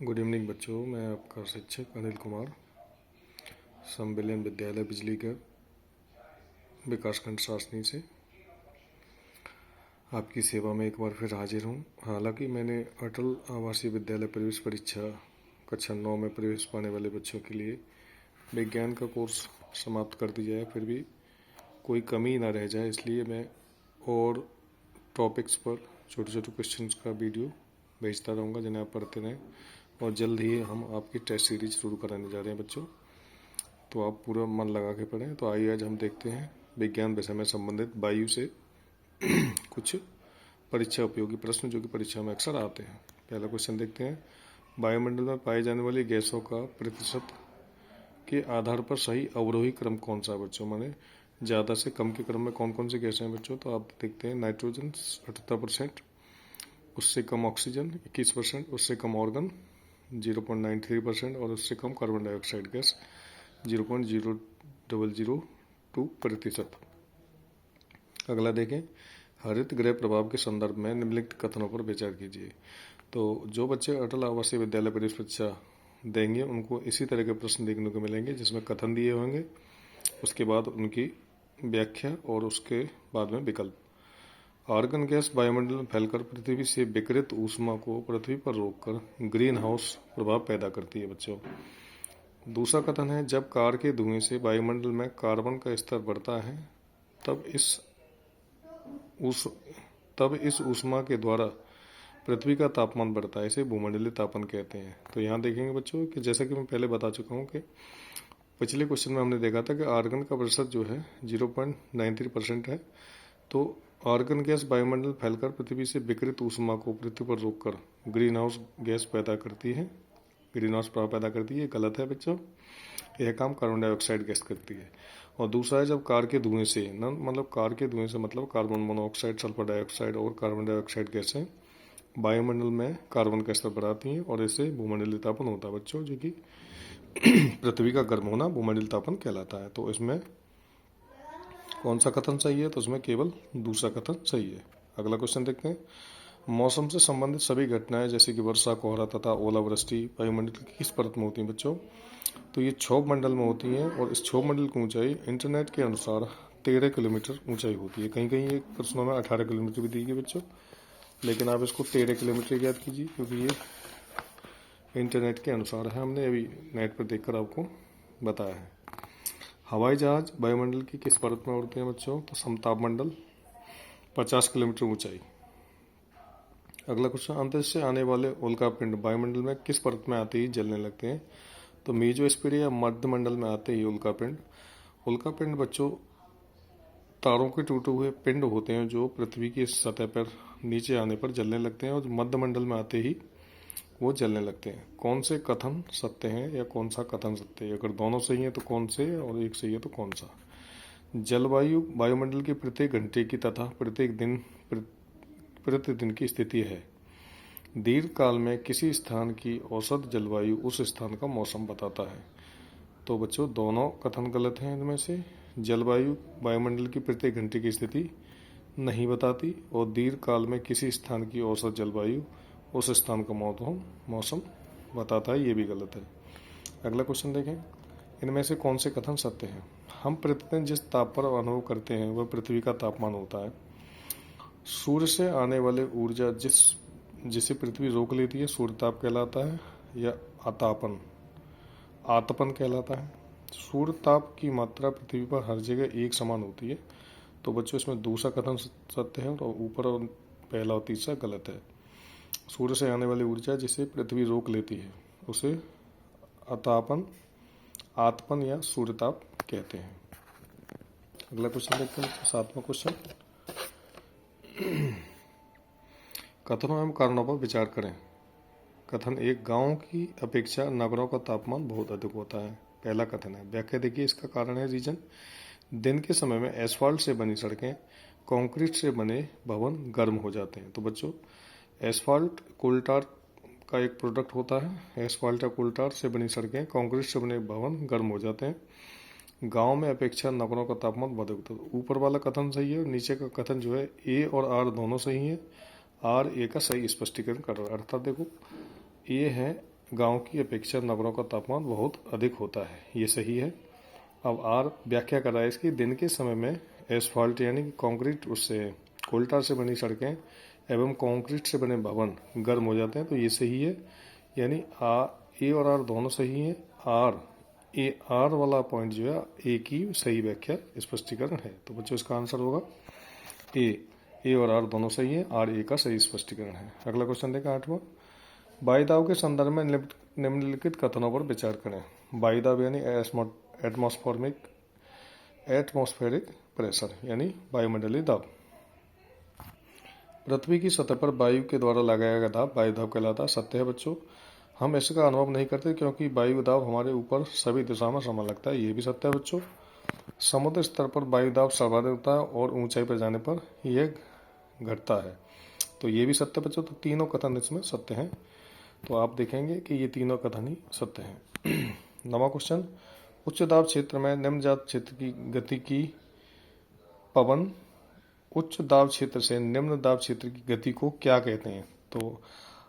Good evening बच्चों, मैं आपका शिक्षक अनिल कुमार संविलियन विद्यालय बिजली के विकासखंड शासनी से आपकी सेवा में एक बार फिर हाजिर हूँ। हालांकि मैंने अटल आवासीय विद्यालय प्रवेश परीक्षा कक्षा 9 में प्रवेश पाने वाले बच्चों के लिए विज्ञान का कोर्स समाप्त कर दिया है, फिर भी कोई कमी ना रह जाए इसलिए मैं और टॉपिक्स पर छोटे छोटे क्वेश्चंस का वीडियो भेजता रहूँगा जिन्हें आप पढ़ते रहें। और जल्द ही हम आपकी टेस्ट सीरीज शुरू कराने जा रहे हैं बच्चों, तो आप पूरा मन लगा के पढ़ें। तो आइए आज हम देखते हैं विज्ञान विषय में संबंधित वायु से कुछ परीक्षा उपयोगी प्रश्न जो कि परीक्षा में अक्सर आते हैं। पहला क्वेश्चन देखते हैं, वायुमंडल में पाए जाने वाली गैसों का प्रतिशत के आधार पर सही अवरोही क्रम कौन सा है बच्चों, माने ज़्यादा से कम के क्रम में कौन कौन सी गैसें हैं बच्चों। तो आप देखते हैं नाइट्रोजन 78%, उससे कम ऑक्सीजन 21%, उससे कम ऑर्गन 0.93% और उससे कम कार्बन डाइऑक्साइड गैस 0.0002%। अगला देखें, हरित गृह प्रभाव के संदर्भ में निम्नलिखित कथनों पर विचार कीजिए। तो जो बच्चे अटल आवासीय विद्यालय प्रवेश परीक्षा देंगे उनको इसी तरह के प्रश्न देखने को मिलेंगे जिसमें कथन दिए होंगे, उसके बाद उनकी व्याख्या और उसके बाद में विकल्प। आर्गन गैस वायुमंडल में फैलकर पृथ्वी से विकिरित ऊष्मा को पृथ्वी पर रोककर ग्रीन हाउस प्रभाव पैदा करती है बच्चों। दूसरा कथन है, जब कार के धुएं से वायुमंडल में कार्बन का स्तर बढ़ता है तब इस ऊष्मा के द्वारा पृथ्वी का तापमान बढ़ता है, इसे भूमंडलीय तापन कहते हैं। तो यहाँ देखेंगे बच्चों कि जैसा कि मैं पहले बता चुका हूँ कि पिछले क्वेश्चन में हमने देखा था कि आर्गन का प्रतिशत जो है 0.93% है। तो आर्गन गैस वायुमंडल फैलकर पृथ्वी से विकिरित ऊष्मा को पृथ्वी पर रोककर ग्रीन हाउस गैस पैदा करती है, ग्रीन हाउस प्रभाव पैदा करती है। गलत है बच्चों, यह काम कार्बन डाइऑक्साइड गैस करती है। और दूसरा है, जब कार के धुएं से कार के धुएं से मतलब कार्बन मोनोऑक्साइड, सल्फर डाइऑक्साइड और कार्बन डाइऑक्साइड गैसें वायुमंडल में कार्बन का स्तर बढ़ाती हैं और इससे भूमंडलीय तापन होता है बच्चों, जो कि पृथ्वी का गर्म होना भूमंडलीय तापन कहलाता है। तो इसमें कौन सा कथन सही है, तो उसमें केवल दूसरा कथन सही है। अगला क्वेश्चन देखते हैं, मौसम से संबंधित सभी घटनाएं जैसे कि वर्षा, कोहरा तथा ओलावृष्टि वायुमंडल की किस परत में होती हैं बच्चों। तो ये क्षोभ मंडल में होती हैं और इस क्षोभ मंडल की ऊंचाई इंटरनेट के अनुसार 13 किलोमीटर ऊंचाई होती है। कहीं कहीं ये प्रश्नों में 18 किलोमीटर भी दी गई बच्चों, लेकिन आप इसको 13 किलोमीटर याद कीजिए क्योंकि ये इंटरनेट के अनुसार है, हमने अभी नेट पर देखकर आपको बताया है। हवाई जहाज वायुमंडल की किस परत में उड़ते हैं बच्चों, तो समताप मंडल 50 किलोमीटर ऊंचाई। अगला क्वेश्चन, अंतरिक्ष से आने वाले उल्कापिंड वायुमंडल में किस परत में आते ही जलने लगते हैं। तो मेसोस्फीयर या मध्य मंडल में आते ही उल्कापिंड बच्चों तारों के टूटे हुए पिंड होते हैं जो पृथ्वी की सतह पर नीचे आने पर जलने लगते हैं और मध्य मंडल में आते ही वो जलने लगते हैं। कौन से कथन सत्य हैं या कौन सा कथन सत्य है, अगर दोनों सही है तो कौन से और एक सही है तो कौन सा। जलवायु वायुमंडल की प्रत्येक घंटे की तथा प्रतिदिन की स्थिति है। दीर्घ काल में किसी स्थान की औसत जलवायु उस स्थान का मौसम बताता है। तो बच्चों दोनों कथन गलत हैं इनमें से। जलवायु वायुमंडल की प्रत्येक घंटे की स्थिति नहीं बताती और दीर्घ काल में किसी स्थान की औसत जलवायु उस स्थान का मौसम बताता है, ये भी गलत है। अगला क्वेश्चन देखें, इनमें से कौन से कथन सत्य हैं। हम प्रतिदिन जिस ताप पर अनुभव करते हैं वह पृथ्वी का तापमान होता है। सूर्य से आने वाले ऊर्जा जिसे पृथ्वी रोक लेती है सूर्य ताप कहलाता है या आतपन कहलाता है। सूर्य ताप की मात्रा पृथ्वी पर हर जगह एक समान होती है। तो बच्चों इसमें दूसरा कथन सत्य है और ऊपर और पहला और तीसरा गलत है। सूर्य से आने वाली ऊर्जा जिसे पृथ्वी रोक लेती है उसे आतपन या सूर्यताप कहते हैं। अगला क्वेश्चन देखते हैं, 7वां क्वेश्चन, कथनों एवं कारणों पर विचार करें। कथन 1, गांवों की अपेक्षा नगरों का तापमान बहुत अधिक होता है। पहला कथन है, व्याख्या देखिए, इसका कारण है रीजन। दिन के समय में एसफाल्ट से बनी सड़कें, कंक्रीट से बने भवन गर्म हो जाते हैं। तो बच्चों एसफाल्ट कोलटार का एक प्रोडक्ट होता है। एसफाल्ट या कोलटार से बनी सड़कें, कंक्रीट से बने भवन गर्म हो जाते हैं। गांव में अपेक्षा नगरों का तापमान बहुत अधिक होता है। ऊपर वाला कथन सही है और नीचे का कथन जो है ए और आर दोनों सही है। आर ए का सही स्पष्टीकरण कर रहा है। अर्थात देखो, ए है गांव की अपेक्षा नगरों का तापमान बहुत अधिक होता है। ये सही है। अब आर व्याख्या कर रहा है इसकी, दिन के समय में एसफॉल्ट यानी कि कंक्रीट उससे कोल tar से बनी सड़कें एवं कंक्रीट से बने भवन गर्म हो जाते हैं। तो ये सही है, यानी ए और आर दोनों सही है। आर वाला पॉइंट जो है ए की सही व्याख्या स्पष्टीकरण है। तो बच्चों इसका आंसर होगा ए और आर दोनों सही है, आर ए का सही स्पष्टीकरण है। अगला क्वेश्चन देखा 8वां, वायुदाब के संदर्भ में निम्नलिखित कथनों पर विचार करें। वायुदाब यानी एटमॉस्फेरिक प्रेशर यानी वायुमंडलीय दाब। पृथ्वी की सतह पर वायु के द्वारा लगाया गया दाब वायुदाब कहलाता है। सत्य है बच्चों, हम इसका अनुभव नहीं करते क्योंकि वायु दाब हमारे ऊपर सभी दिशा में समान लगता है। ये भी सत्य है बच्चों। समुद्र स्तर पर वायु दाब सर्वाधिक होता है और ऊंचाई पर जाने पर यह घटता है। तो ये भी सत्य बच्चों। तो तीनों कथन इसमें सत्य हैं। तो आप देखेंगे कि ये तीनों कथन ही सत्य हैं। 9वां क्वेश्चन, उच्च दाब क्षेत्र में निम्नजात क्षेत्र की गति की पवन उच्च दाब क्षेत्र से निम्न दाब क्षेत्र की गति को क्या कहते हैं। तो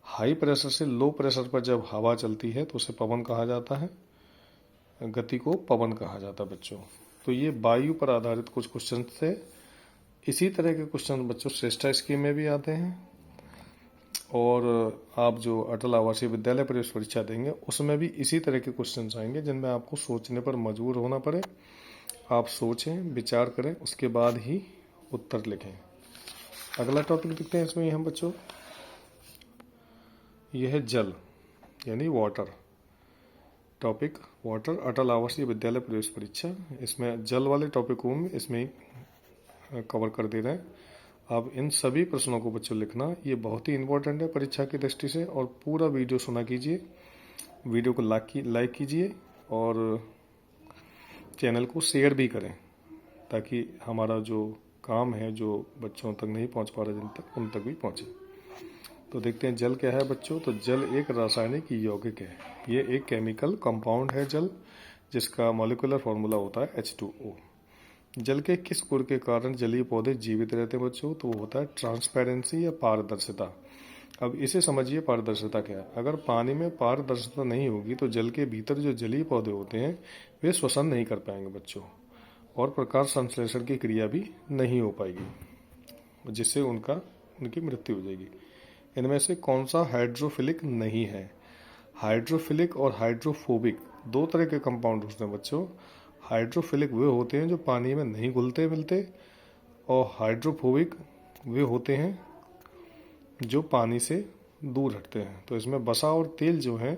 हाई प्रेशर से लो प्रेशर पर जब हवा चलती है तो उसे पवन कहा जाता है, गति को पवन कहा जाता है बच्चों। तो ये वायु पर आधारित कुछ क्वेश्चन थे। इसी तरह के क्वेश्चन बच्चों श्रेष्ठा स्कीम में भी आते हैं और आप जो अटल आवासीय विद्यालय प्रवेश परीक्षा देंगे उसमें भी इसी तरह के क्वेश्चन आएंगे जिनमें आपको सोचने पर मजबूर होना पड़े। आप सोचें, विचार करें, उसके बाद ही उत्तर लिखें। अगला टॉपिक देखते हैं इसमें हम बच्चों, यह है जल यानी वाटर। टॉपिक वाटर, अटल आवासीय विद्यालय प्रवेश परीक्षा। इसमें जल वाले टॉपिक को हम इसमें कवर कर दे रहे हैं। अब इन सभी प्रश्नों को बच्चों लिखना, ये बहुत ही इंपॉर्टेंट है परीक्षा की दृष्टि से। और पूरा वीडियो सुना कीजिए, वीडियो को लाइक कीजिए और चैनल को शेयर भी करें ताकि हमारा जो काम है जो बच्चों तक नहीं पहुंच पा रहा जिन तक, उन तक भी पहुंचे। तो देखते हैं जल क्या है बच्चों। तो जल एक रासायनिक यौगिक है। ये एक केमिकल कंपाउंड है जल, जिसका मॉलिक्यूलर फॉर्मूला होता है H2O। जल के किस गुण के कारण जलीय पौधे जीवित रहते हैं बच्चों। तो वो होता है ट्रांसपेरेंसी या पारदर्शिता। अब इसे समझिए पारदर्शिता क्या है। अगर पानी में पारदर्शिता नहीं होगी तो जल के भीतर जो जलीय पौधे होते हैं वे श्वसन नहीं कर पाएंगे बच्चों, और प्रकाश संश्लेषण की क्रिया भी नहीं हो पाएगी, जिससे उनकी मृत्यु हो जाएगी। इनमें से कौन सा हाइड्रोफिलिक नहीं है। हाइड्रोफिलिक और हाइड्रोफोबिक दो तरह के कंपाउंड होते हैं बच्चों। हाइड्रोफिलिक वे होते हैं जो पानी में नहीं घुलते मिलते, और हाइड्रोफोबिक वे होते हैं जो पानी से दूर हटते हैं। तो इसमें वसा और तेल जो है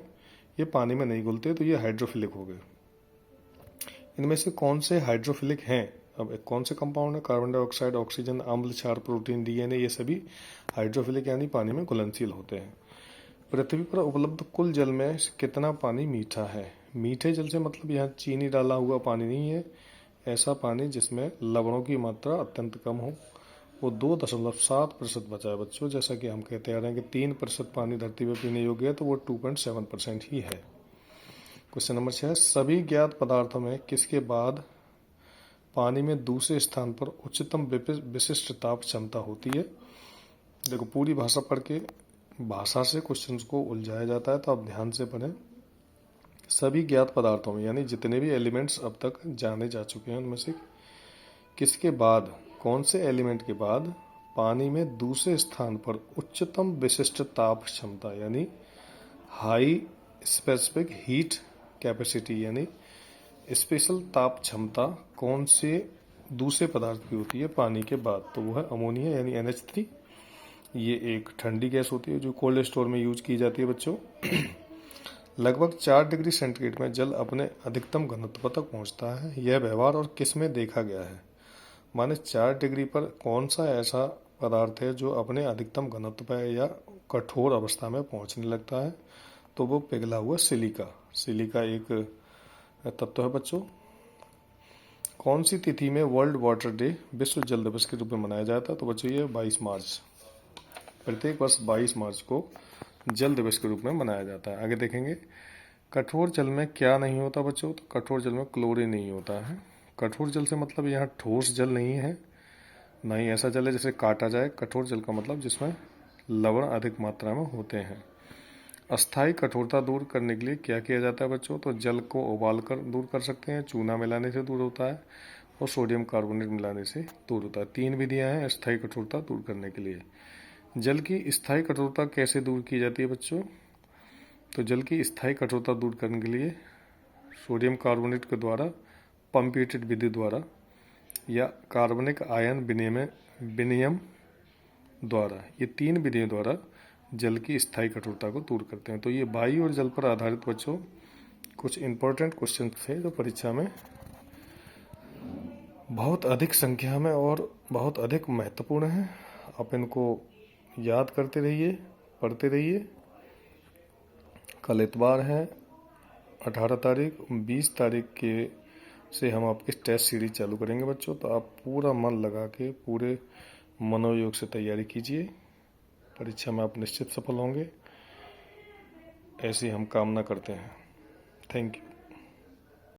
ये पानी में नहीं घुलते, तो ये हाइड्रोफिलिक हो गए। इनमें से कौन से हाइड्रोफिलिक हैं। अब कौन से कंपाउंड है, कार्बन डाइऑक्साइड, ऑक्सीजन, अम्ल, क्षार, प्रोटीन, DNA, ये सभी हाइड्रोफिलिक यानी पानी में घुलनशील होते हैं। पृथ्वी पर उपलब्ध कुल जल में कितना पानी मीठा है। मीठे जल से मतलब यहाँ चीनी डाला हुआ पानी नहीं है, ऐसा पानी जिसमें लवणों की मात्रा अत्यंत कम हो। वो 2.7% बचा है बच्चों। जैसा कि हम कहते आ रहे हैं कि 3% पानी धरती पर पीने योग्य है, तो वो 2.7% ही है। क्वेश्चन नंबर 6, सभी ज्ञात पदार्थों में किसके बाद पानी में दूसरे स्थान पर उच्चतम विशिष्ट ताप क्षमता होती है। देखो पूरी भाषा पढ़ के भाषा से क्वेश्चंस को उलझाया जाता है, तो आप ध्यान से पढ़ें। सभी ज्ञात पदार्थों में यानी जितने भी एलिमेंट्स अब तक जाने जा चुके हैं उनमें से किसके बाद, कौन से एलिमेंट के बाद पानी में दूसरे स्थान पर उच्चतम विशिष्ट ताप क्षमता यानी हाई स्पेसिफिक हीट कैपेसिटी यानी स्पेशल ताप क्षमता कौन से दूसरे पदार्थ की होती है पानी के बाद। तो वो है अमोनिया यानी NH3। ये एक ठंडी गैस होती है जो कोल्ड स्टोर में यूज की जाती है बच्चों। लगभग 4 डिग्री सेंटीग्रेड में जल अपने अधिकतम घनत्व तक पहुंचता है। यह व्यवहार और किस में देखा गया है। माने 4 डिग्री पर कौन सा ऐसा पदार्थ है जो अपने अधिकतम घनत्व पर या कठोर अवस्था में पहुंचने लगता है। तो वो पिघला हुआ सिलिका एक तत्व है बच्चों। कौन सी तिथि में वर्ल्ड वाटर डे विश्व जल दिवस के रूप में मनाया जाता है। तो बच्चों ये 22 मार्च, प्रत्येक वर्ष 22 मार्च को जल दिवस के रूप में मनाया जाता है। आगे देखेंगे कठोर जल में क्या नहीं होता बच्चों। तो कठोर जल में क्लोरीन नहीं होता है। कठोर जल से मतलब यहाँ ठोस जल नहीं है, ना ही ऐसा जल है जिसे काटा जाए। कठोर जल का मतलब जिसमें लवण अधिक मात्रा में होते हैं। अस्थायी कठोरता दूर करने के लिए क्या किया जाता है बच्चों? तो जल को उबाल कर दूर कर सकते हैं, चूना मिलाने से दूर होता है, और सोडियम कार्बोनेट मिलाने से दूर होता है। 3 विधियां हैं अस्थायी कठोरता दूर करने के लिए। जल की स्थायी कठोरता कैसे दूर की जाती है बच्चों? तो जल की स्थायी कठोरता दूर करने के लिए सोडियम कार्बोनेट के द्वारा, पंपिएटेड विधि द्वारा, या कार्बनिक आयन विनिमय द्वारा, ये 3 विधियों द्वारा जल की स्थायी कठोरता को दूर करते हैं। तो ये वायु और जल पर आधारित बच्चों कुछ इंपॉर्टेंट क्वेश्चन थे जो परीक्षा में बहुत अधिक संख्या में और बहुत अधिक महत्वपूर्ण हैं। आप इनको याद करते रहिए, पढ़ते रहिए। कल इतवार है 18 तारीख, 20 तारीख के से हम आपकी टेस्ट सीरीज चालू करेंगे बच्चों। तो आप पूरा मन लगा के, पूरे मनोयोग से तैयारी कीजिए। परीक्षा में आप निश्चित सफल होंगे, ऐसी हम कामना करते हैं। Thank you.